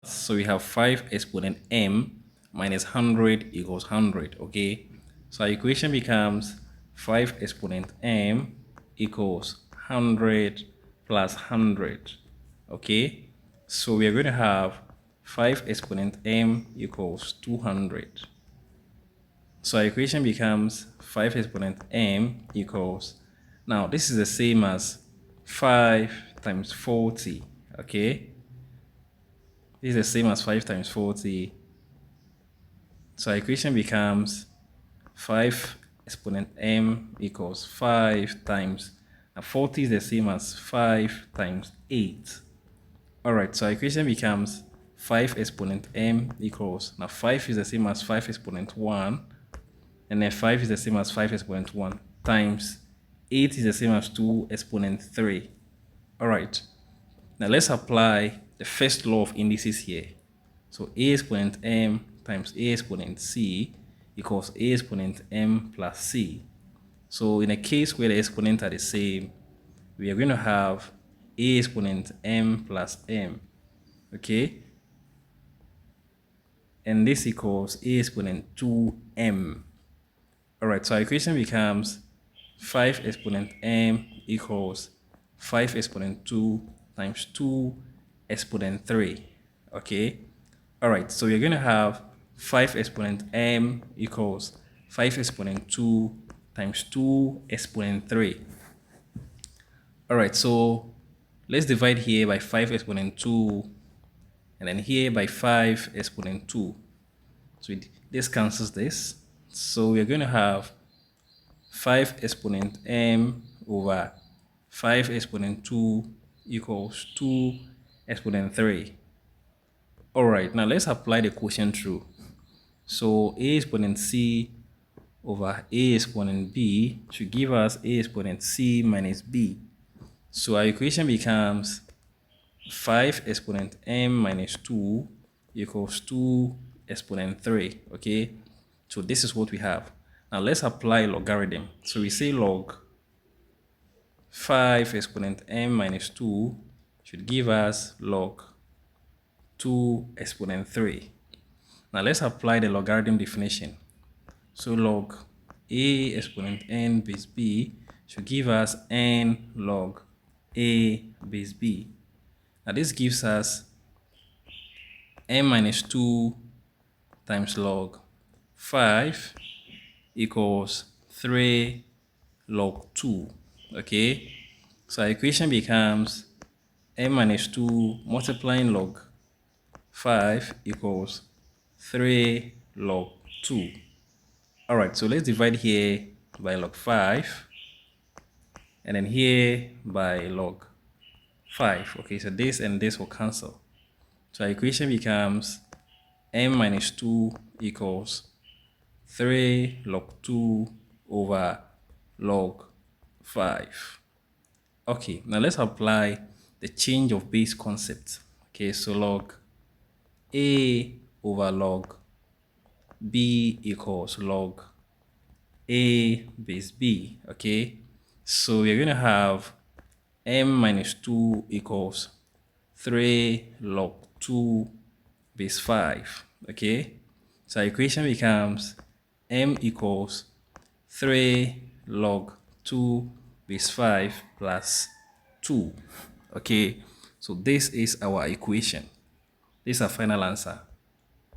So we have 5 exponent m minus 100 equals 100, okay? So our equation becomes 5 exponent m equals 100 plus 100, okay? So we are going to have 5 exponent m equals 200. So our equation becomes 5 exponent m equals, now this is the same as 5 times 40, okay? This is the same as 5 times 40. So our equation becomes 5 exponent m equals 5 times, now 40 is the same as 5 times 8. Alright, so our equation becomes 5 exponent m equals, now 5 is the same as 5 exponent 1, and then 5 is the same as 5 exponent 1, times 8 is the same as 2 exponent 3. Alright, now let's apply the first law of indices here. So a exponent m times a exponent c equals a exponent m plus c. So in a case where the exponents are the same, we are going to have a exponent m plus m, okay? And this equals a exponent 2m. Alright, so our equation becomes 5 exponent m equals 5 exponent 2 times 2 exponent 3, okay? Alright, so we're going to have 5 exponent m equals 5 exponent 2 times 2 exponent 3. Alright, so let's divide here by 5 exponent 2 and then here by 5 exponent 2. So this cancels this. So we're going to have 5 exponent m over 5 exponent 2 equals 2 exponent 3. Alright, now let's apply the quotient rule. So a exponent c over a exponent b should give us a exponent c minus b. So our equation becomes 5 exponent m minus 2 equals 2 exponent 3, okay? So this is what we have. Now let's apply logarithm. So we say log 5 exponent m minus 2 should give us log 2 exponent 3. Now let's apply the logarithm definition. So log a exponent n base b should give us n log a base b. Now this gives us n minus 2 times log 5 equals 3 log 2, okay? So our equation becomes n minus 2 multiplying log 5 equals 3 log 2. Alright, so let's divide here by log 5 and then here by log 5. Okay, so this and this will cancel. So our equation becomes n minus 2 equals 3 log 2 over log 5. Okay, now let's apply the change of base concept. Okay, so log a over log b equals log a base b, okay? So we're going to have m minus 2 equals 3 log 2 base 5, okay? So our equation becomes m equals 3 log 2 base 5 plus 2, okay? So this is our equation. This is our final answer.